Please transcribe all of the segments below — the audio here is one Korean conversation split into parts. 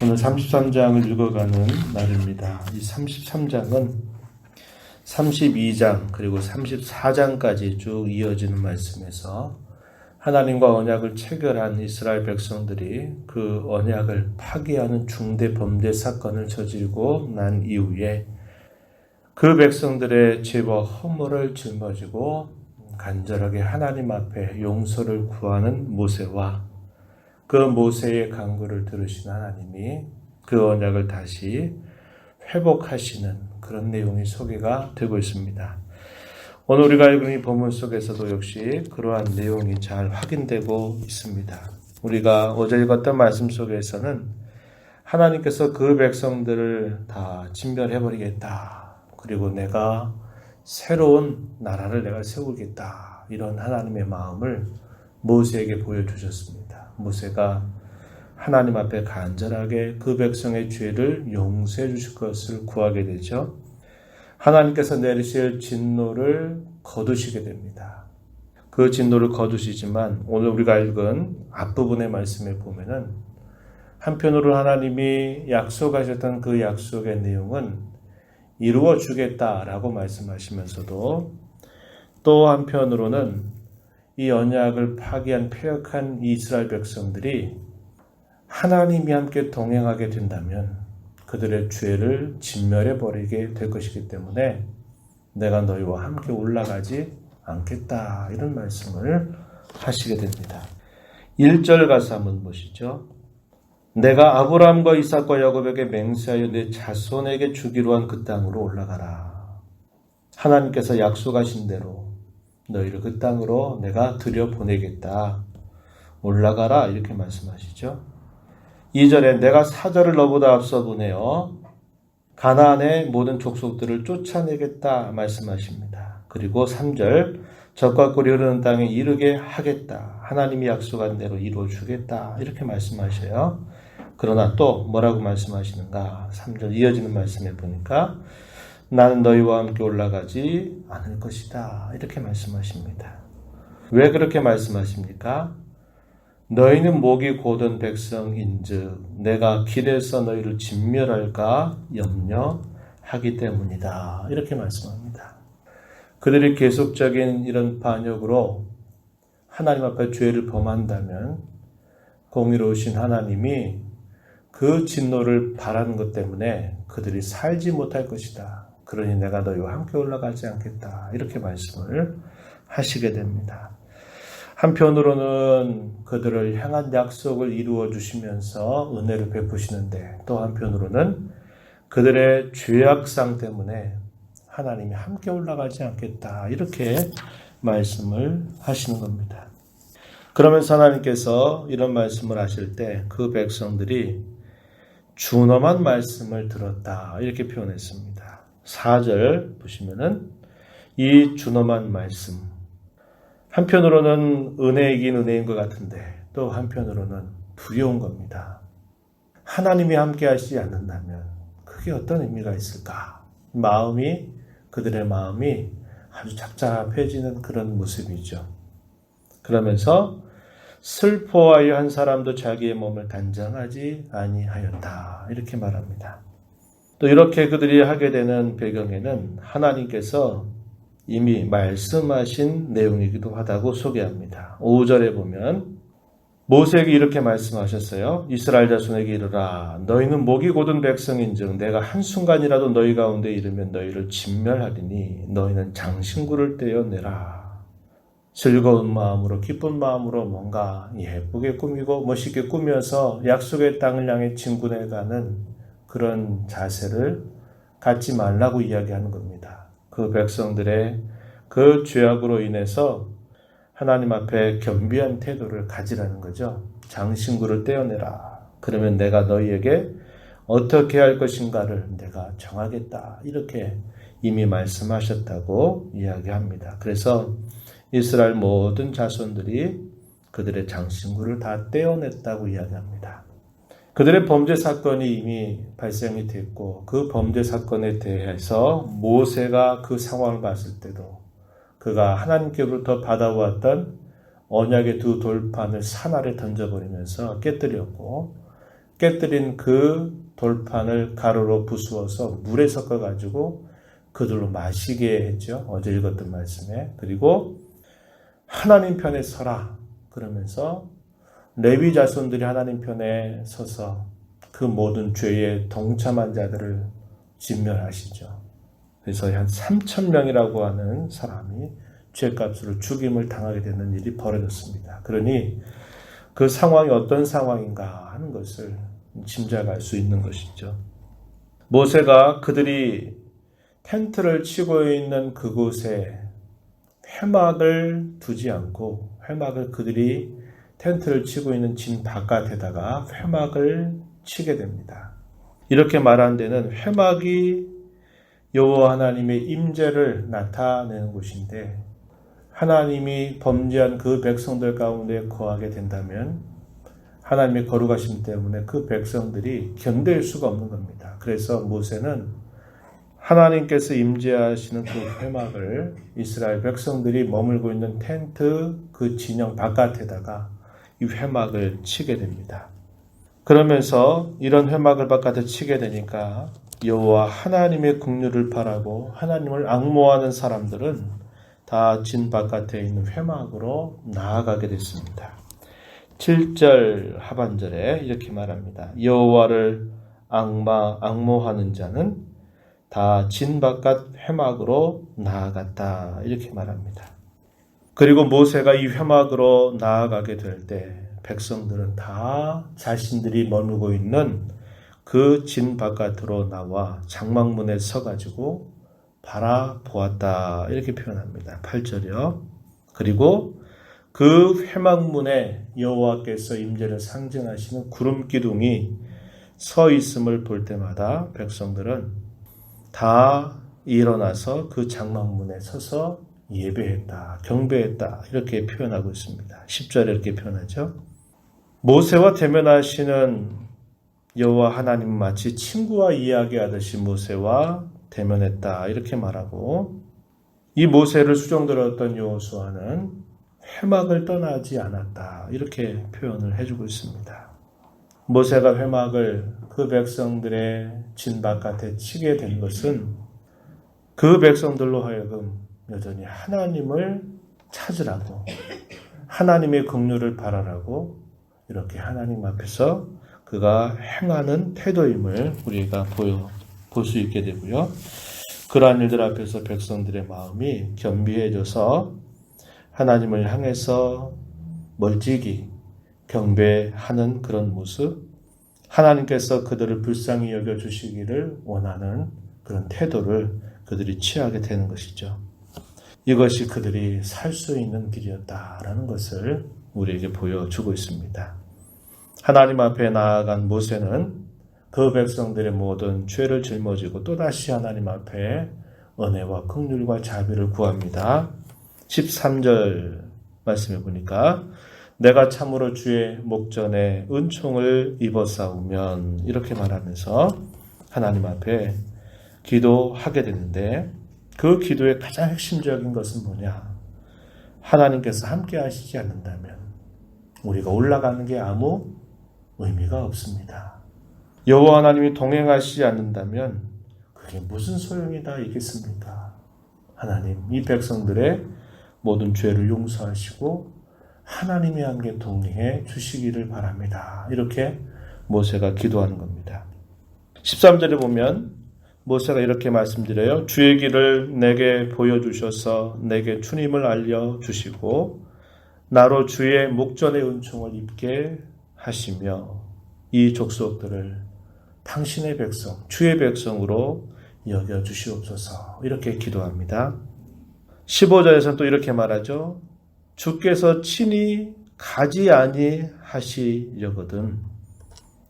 오늘 33장을 읽어가는 날입니다. 이 33장은 32장 그리고 34장까지 쭉 이어지는 말씀에서 하나님과 언약을 체결한 이스라엘 백성들이 그 언약을 파기하는 중대 범죄 사건을 저지르고 난 이후에 그 백성들의 죄와 허물을 짊어지고 간절하게 하나님 앞에 용서를 구하는 모세와 그 모세의 간구를 들으신 하나님이 그 언약을 다시 회복하시는 그런 내용이 소개가 되고 있습니다. 오늘 우리가 읽은 이 본문 속에서도 역시 그러한 내용이 잘 확인되고 있습니다. 우리가 어제 읽었던 말씀 속에서는 하나님께서 그 백성들을 다 진멸해버리겠다. 그리고 내가 새로운 나라를 내가 세우겠다. 이런 하나님의 마음을 모세에게 보여주셨습니다. 모세가 하나님 앞에 간절하게 그 백성의 죄를 용서해 주실 것을 구하게 되죠. 하나님께서 내리실 진노를 거두시게 됩니다. 그 진노를 거두시지만 오늘 우리가 읽은 앞부분의 말씀에 보면은 한편으로 하나님이 약속하셨던 그 약속의 내용은 이루어 주겠다라고 말씀하시면서도 또 한편으로는 이 언약을 파기한 패역한 이스라엘 백성들이 하나님이 함께 동행하게 된다면 그들의 죄를 진멸해버리게 될 것이기 때문에 내가 너희와 함께 올라가지 않겠다 이런 말씀을 하시게 됩니다. 1절 가서 한번 보시죠. 내가 아브라함과 이삭과 야곱에게 맹세하여 내 자손에게 주기로 한 그 땅으로 올라가라. 하나님께서 약속하신 대로 너희를 그 땅으로 내가 들여보내겠다. 올라가라 이렇게 말씀하시죠. 2절에 내가 사절을 너보다 앞서 보내어 가나안의 모든 족속들을 쫓아내겠다 말씀하십니다. 그리고 3절 적과 꿀이 흐르는 땅에 이르게 하겠다. 하나님이 약속한 대로 이루어 주겠다. 이렇게 말씀하셔요. 그러나 또 뭐라고 말씀하시는가? 3절 이어지는 말씀에 보니까 나는 너희와 함께 올라가지 않을 것이다. 이렇게 말씀하십니다. 왜 그렇게 말씀하십니까? 너희는 목이 곧은 백성인즉 내가 길에서 너희를 진멸할까 염려하기 때문이다. 이렇게 말씀합니다. 그들이 계속적인 이런 반역으로 하나님 앞에 죄를 범한다면 공의로우신 하나님이 그 진노를 바라는 것 때문에 그들이 살지 못할 것이다. 그러니 내가 너희와 함께 올라가지 않겠다. 이렇게 말씀을 하시게 됩니다. 한편으로는 그들을 향한 약속을 이루어 주시면서 은혜를 베푸시는데 또 한편으로는 그들의 죄악상 때문에 하나님이 함께 올라가지 않겠다. 이렇게 말씀을 하시는 겁니다. 그러면서 하나님께서 이런 말씀을 하실 때 그 백성들이 준엄한 말씀을 들었다. 이렇게 표현했습니다. 4절 보시면은 이 준엄한 말씀 한편으로는 은혜이긴 은혜인 것 같은데 또 한편으로는 두려운 겁니다. 하나님이 함께 하시지 않는다면 그게 어떤 의미가 있을까? 그들의 마음이 아주 착잡해지는 그런 모습이죠. 그러면서 슬퍼하여 한 사람도 자기의 몸을 단장하지 아니하였다. 이렇게 말합니다. 또 이렇게 그들이 하게 되는 배경에는 하나님께서 이미 말씀하신 내용이기도 하다고 소개합니다. 5절에 보면 모세에게 이렇게 말씀하셨어요. 이스라엘 자손에게 이르라. 너희는 목이 곧은 백성인즉 내가 한순간이라도 너희 가운데 이르면 너희를 진멸하리니 너희는 장신구를 떼어내라. 즐거운 마음으로 기쁜 마음으로 뭔가 예쁘게 꾸미고 멋있게 꾸며서 약속의 땅을 향해 진군해가는 그런 자세를 갖지 말라고 이야기하는 겁니다. 그 백성들의 그 죄악으로 인해서 하나님 앞에 겸비한 태도를 가지라는 거죠. 장신구를 떼어내라. 그러면 내가 너희에게 어떻게 할 것인가를 내가 정하겠다. 이렇게 이미 말씀하셨다고 이야기합니다. 그래서 이스라엘 모든 자손들이 그들의 장신구를 다 떼어냈다고 이야기합니다. 그들의 범죄 사건이 이미 발생이 됐고 그 범죄 사건에 대해서 모세가 그 상황을 봤을 때도 그가 하나님께로부터 받아왔던 언약의 두 돌판을 산 아래 던져버리면서 깨뜨렸고 깨뜨린 그 돌판을 가루로 부수어서 물에 섞어가지고 그들로 마시게 했죠. 어제 읽었던 말씀에. 그리고 하나님 편에 서라 그러면서 레위 자손들이 하나님 편에 서서 그 모든 죄에 동참한 자들을 진멸하시죠. 그래서 한 3,000명이라고 하는 사람이 죄값으로 죽임을 당하게 되는 일이 벌어졌습니다. 그러니 그 상황이 어떤 상황인가 하는 것을 짐작할 수 있는 것이죠. 모세가 그들이 텐트를 치고 있는 그곳에 회막을 두지 않고 회막을 그들이 텐트를 치고 있는 진 바깥에다가 회막을 치게 됩니다. 이렇게 말한 데는 회막이 여호와 하나님의 임재를 나타내는 곳인데 하나님이 범죄한 그 백성들 가운데 거하게 된다면 하나님의 거룩하심 때문에 그 백성들이 견딜 수가 없는 겁니다. 그래서 모세는 하나님께서 임재하시는 그 회막을 이스라엘 백성들이 머물고 있는 텐트 그 진영 바깥에다가 이 회막을 치게 됩니다. 그러면서 이런 회막을 바깥에 치게 되니까 여호와 하나님의 긍휼을 바라고 하나님을 앙모하는 사람들은 다 진 바깥에 있는 회막으로 나아가게 됐습니다. 7절 하반절에 이렇게 말합니다. 여호와를 앙모하는 자는 다 진 바깥 회막으로 나아갔다 이렇게 말합니다. 그리고 모세가 이 회막으로 나아가게 될 때 백성들은 다 자신들이 머무고 있는 그 진 바깥으로 나와 장막문에 서가지고 바라보았다 이렇게 표현합니다. 8절이요. 그리고 그 회막문에 여호와께서 임재를 상징하시는 구름 기둥이 서 있음을 볼 때마다 백성들은 다 일어나서 그 장막문에 서서 예배했다, 경배했다 이렇게 표현하고 있습니다. 10절에 이렇게 표현하죠. 모세와 대면하시는 여호와 하나님은 마치 친구와 이야기하듯이 모세와 대면했다 이렇게 말하고 이 모세를 수종들었던 여호수아는 회막을 떠나지 않았다 이렇게 표현을 해주고 있습니다. 모세가 회막을 그 백성들의 진 바깥에 치게 된 것은 그 백성들로 하여금 여전히 하나님을 찾으라고 하나님의 긍휼을 바라라고 이렇게 하나님 앞에서 그가 행하는 태도임을 우리가 볼 수 있게 되고요. 그러한 일들 앞에서 백성들의 마음이 겸비해져서 하나님을 향해서 멀찍이 경배하는 그런 모습, 하나님께서 그들을 불쌍히 여겨주시기를 원하는 그런 태도를 그들이 취하게 되는 것이죠. 이것이 그들이 살 수 있는 길이었다라는 것을 우리에게 보여주고 있습니다. 하나님 앞에 나아간 모세는 그 백성들의 모든 죄를 짊어지고 또다시 하나님 앞에 은혜와 긍휼과 자비를 구합니다. 13절 말씀해 보니까 내가 참으로 주의 목전에 은총을 입어싸우면 이렇게 말하면서 하나님 앞에 기도하게 되는데 그 기도의 가장 핵심적인 것은 뭐냐? 하나님께서 함께 하시지 않는다면 우리가 올라가는 게 아무 의미가 없습니다. 여호와 하나님이 동행하시지 않는다면 그게 무슨 소용이다 있겠습니까? 하나님, 이 백성들의 모든 죄를 용서하시고 하나님이 함께 동행해 주시기를 바랍니다. 이렇게 모세가 기도하는 겁니다. 13절에 보면 모세가 이렇게 말씀드려요. 주의 길을 내게 보여주셔서 내게 주님을 알려주시고 나로 주의 목전의 은총을 입게 하시며 이 족속들을 당신의 백성, 주의 백성으로 여겨주시옵소서 이렇게 기도합니다. 15절에서는 또 이렇게 말하죠. 주께서 친히 가지 아니하시려거든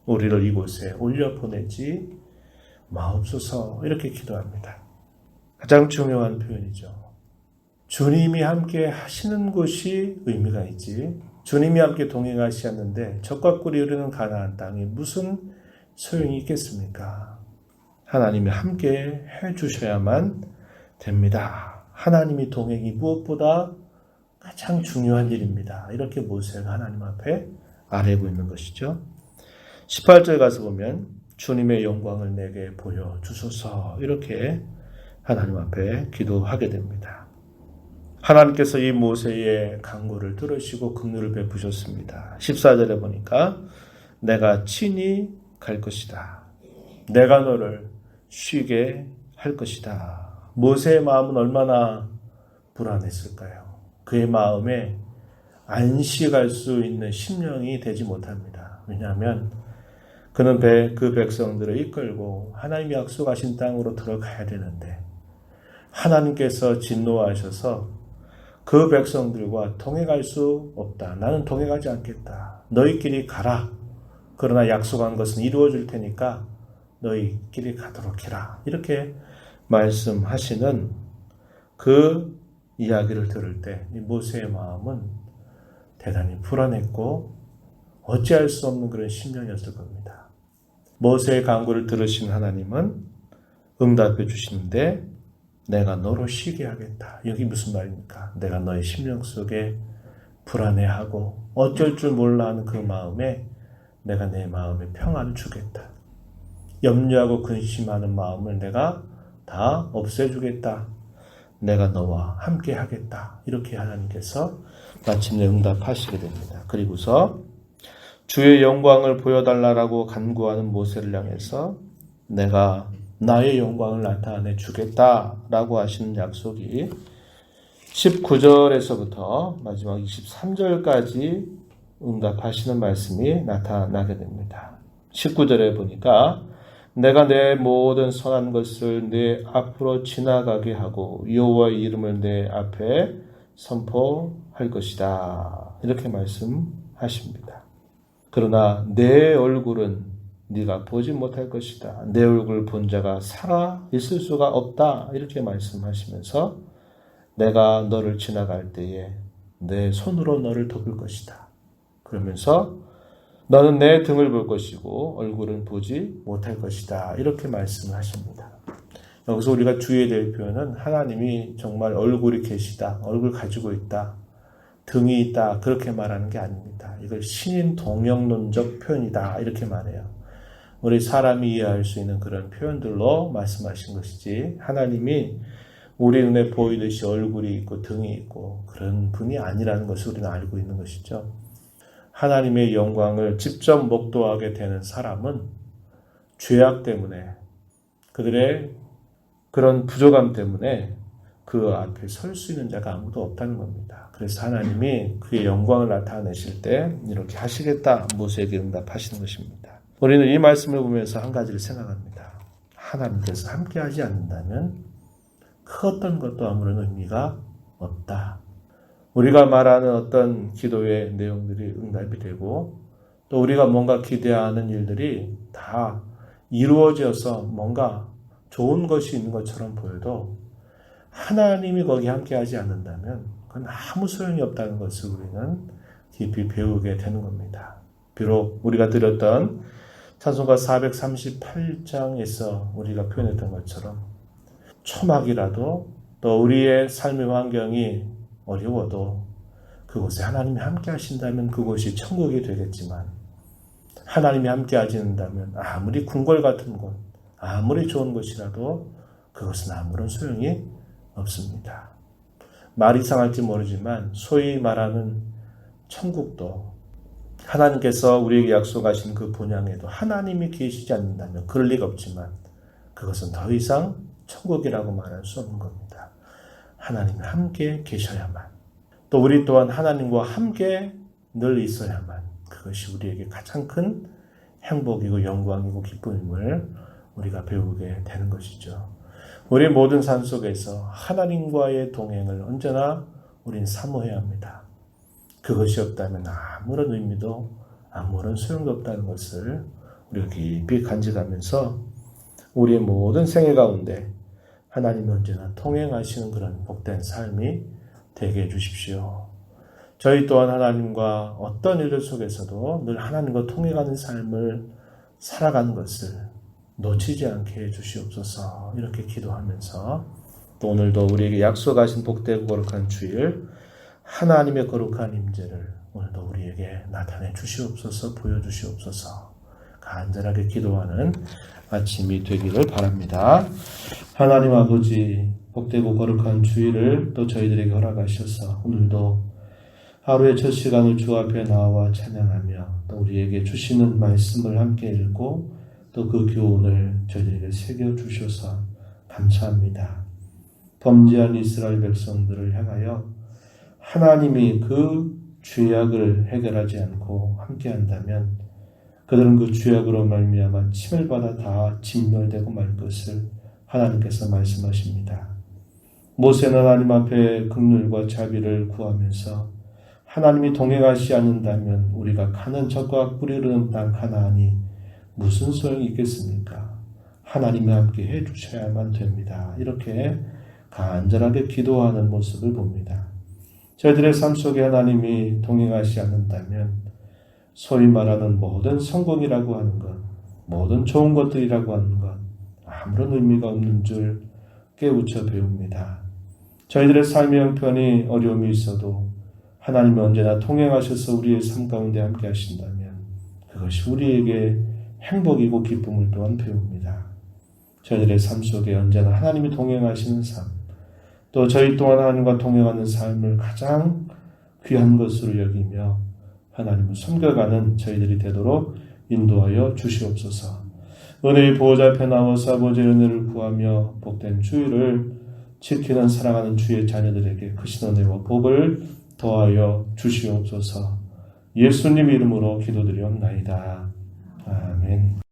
우리를 이곳에 올려보내지 마옵소서 이렇게 기도합니다. 가장 중요한 표현이죠. 주님이 함께 하시는 곳이 의미가 있지 주님이 함께 동행하시았는데 적과 꿀이 흐르는 가나안 땅이 무슨 소용이 있겠습니까? 하나님이 함께 해주셔야만 됩니다. 하나님이 동행이 무엇보다 가장 중요한 일입니다. 이렇게 모세가 하나님 앞에 아뢰고 있는 것이죠. 18절 가서 보면 주님의 영광을 내게 보여주소서 이렇게 하나님 앞에 기도하게 됩니다. 하나님께서 이 모세의 간구를 들으시고 긍휼을 베푸셨습니다. 14절에 보니까 내가 친히 갈 것이다. 내가 너를 쉬게 할 것이다. 모세의 마음은 얼마나 불안했을까요? 그의 마음에 안식할 수 있는 심령이 되지 못합니다. 왜냐하면 그는 그 백성들을 이끌고 하나님이 약속하신 땅으로 들어가야 되는데 하나님께서 진노하셔서 그 백성들과 동행할 수 없다. 나는 동행하지 않겠다. 너희끼리 가라. 그러나 약속한 것은 이루어질 테니까 너희끼리 가도록 해라. 이렇게 말씀하시는 그 이야기를 들을 때 이 모세의 마음은 대단히 불안했고 어찌할 수 없는 그런 심령이었을 겁니다. 모세의 간구를 들으신 하나님은 응답해 주시는데 내가 너로 쉬게 하겠다. 여기 무슨 말입니까? 내가 너의 심령 속에 불안해하고 어쩔 줄 몰라 하는 그 마음에 내가 내 마음에 평안을 주겠다. 염려하고 근심하는 마음을 내가 다 없애주겠다. 내가 너와 함께 하겠다. 이렇게 하나님께서 마침내 응답하시게 됩니다. 그리고서 주의 영광을 보여달라고 간구하는 모세를 향해서 내가 나의 영광을 나타내 주겠다라고 하시는 약속이 19절에서부터 마지막 23절까지 응답하시는 말씀이 나타나게 됩니다. 19절에 보니까 내가 내 모든 선한 것을 내 앞으로 지나가게 하고 여호와의 이름을 내 앞에 선포할 것이다. 이렇게 말씀하십니다. 그러나 내 얼굴은 네가 보지 못할 것이다. 내 얼굴 본 자가 살아 있을 수가 없다. 이렇게 말씀하시면서 내가 너를 지나갈 때에 내 손으로 너를 덮을 것이다. 그러면서 너는 내 등을 볼 것이고 얼굴은 보지 못할 것이다. 이렇게 말씀하십니다. 여기서 우리가 주의해야 될 표현은 하나님이 정말 얼굴이 계시다. 얼굴 가지고 있다. 등이 있다. 그렇게 말하는 게 아닙니다. 이걸 신인 동형론적 표현이다. 이렇게 말해요. 우리 사람이 이해할 수 있는 그런 표현들로 말씀하신 것이지 하나님이 우리 눈에 보이듯이 얼굴이 있고 등이 있고 그런 분이 아니라는 것을 우리는 알고 있는 것이죠. 하나님의 영광을 직접 목도하게 되는 사람은 죄악 때문에 그들의 그런 부족함 때문에 그 앞에 설 수 있는 자가 아무도 없다는 겁니다. 그래서 하나님이 그의 영광을 나타내실 때 이렇게 하시겠다 모세에게 응답하시는 것입니다. 우리는 이 말씀을 보면서 한 가지를 생각합니다. 하나님께서 함께하지 않는다면 그 어떤 것도 아무런 의미가 없다. 우리가 말하는 어떤 기도의 내용들이 응답이 되고 또 우리가 뭔가 기대하는 일들이 다 이루어져서 뭔가 좋은 것이 있는 것처럼 보여도 하나님이 거기 함께하지 않는다면 그건 아무 소용이 없다는 것을 우리는 깊이 배우게 되는 겁니다. 비록 우리가 드렸던 찬송가 438장에서 우리가 표현했던 것처럼 초막이라도 또 우리의 삶의 환경이 어려워도 그곳에 하나님이 함께 하신다면 그곳이 천국이 되겠지만 하나님이 함께 하지 않는다면 아무리 궁궐 같은 곳, 아무리 좋은 곳이라도 그것은 아무런 소용이 없습니다. 말이 이상할지 모르지만 소위 말하는 천국도 하나님께서 우리에게 약속하신 그 본향에도 하나님이 계시지 않는다면 그럴 리가 없지만 그것은 더 이상 천국이라고 말할 수 없는 겁니다. 하나님이 함께 계셔야만 또 우리 또한 하나님과 함께 늘 있어야만 그것이 우리에게 가장 큰 행복이고 영광이고 기쁨임을 우리가 배우게 되는 것이죠. 우리 모든 삶 속에서 하나님과의 동행을 언제나 우린 사모해야 합니다. 그것이 없다면 아무런 의미도 아무런 소용도 없다는 것을 우리가 깊이 간직하면서 우리의 모든 생애 가운데 하나님이 언제나 통행하시는 그런 복된 삶이 되게 해주십시오. 저희 또한 하나님과 어떤 일들 속에서도 늘 하나님과 통행하는 삶을 살아가는 것을 놓치지 않게 해주시옵소서. 이렇게 기도하면서 또 오늘도 우리에게 약속하신 복되고 거룩한 주일 하나님의 거룩한 임재를 오늘도 우리에게 나타내 주시옵소서. 보여주시옵소서. 간절하게 기도하는 아침이 되기를 바랍니다. 하나님 아버지, 복되고 거룩한 주일을 또 저희들에게 허락하셔서 오늘도 하루의 첫 시간을 주 앞에 나와 찬양하며 또 우리에게 주시는 말씀을 함께 읽고 또 그 교훈을 저희들에게 새겨주셔서 감사합니다. 범죄한 이스라엘 백성들을 향하여 하나님이 그 죄악을 해결하지 않고 함께한다면 그들은 그 죄악으로 말미암아 침을 받아 다 진멸되고 말 것을 하나님께서 말씀하십니다. 모세는 하나님 앞에 긍휼과 자비를 구하면서 하나님이 동행하지 않는다면 우리가 가는 적과 꿀이 흐르는 땅 가나안이 무슨 소용이 있겠습니까? 하나님이 함께 해주셔야만 됩니다. 이렇게 간절하게 기도하는 모습을 봅니다. 저희들의 삶 속에 하나님이 동행하지 않는다면 소위 말하는 모든 성공이라고 하는 것, 모든 좋은 것들이라고 하는 것 아무런 의미가 없는 줄 깨우쳐 배웁니다. 저희들의 삶의 형편이 어려움이 있어도 하나님이 언제나 통행하셔서 우리의 삶 가운데 함께 하신다면 그것이 우리에게 행복이고 기쁨을 또한 배웁니다. 저희들의 삶 속에 언제나 하나님이 동행하시는 삶, 또 저희 또한 하나님과 동행하는 삶을 가장 귀한 것으로 여기며 하나님을 섬겨가는 저희들이 되도록 인도하여 주시옵소서. 은혜의 보호자 앞에 나와서 아버지의 은혜를 구하며 복된 주일을 지키는 사랑하는 주의 자녀들에게 크신 은혜와 복을 더하여 주시옵소서. 예수님 이름으로 기도드리옵나이다. 아멘.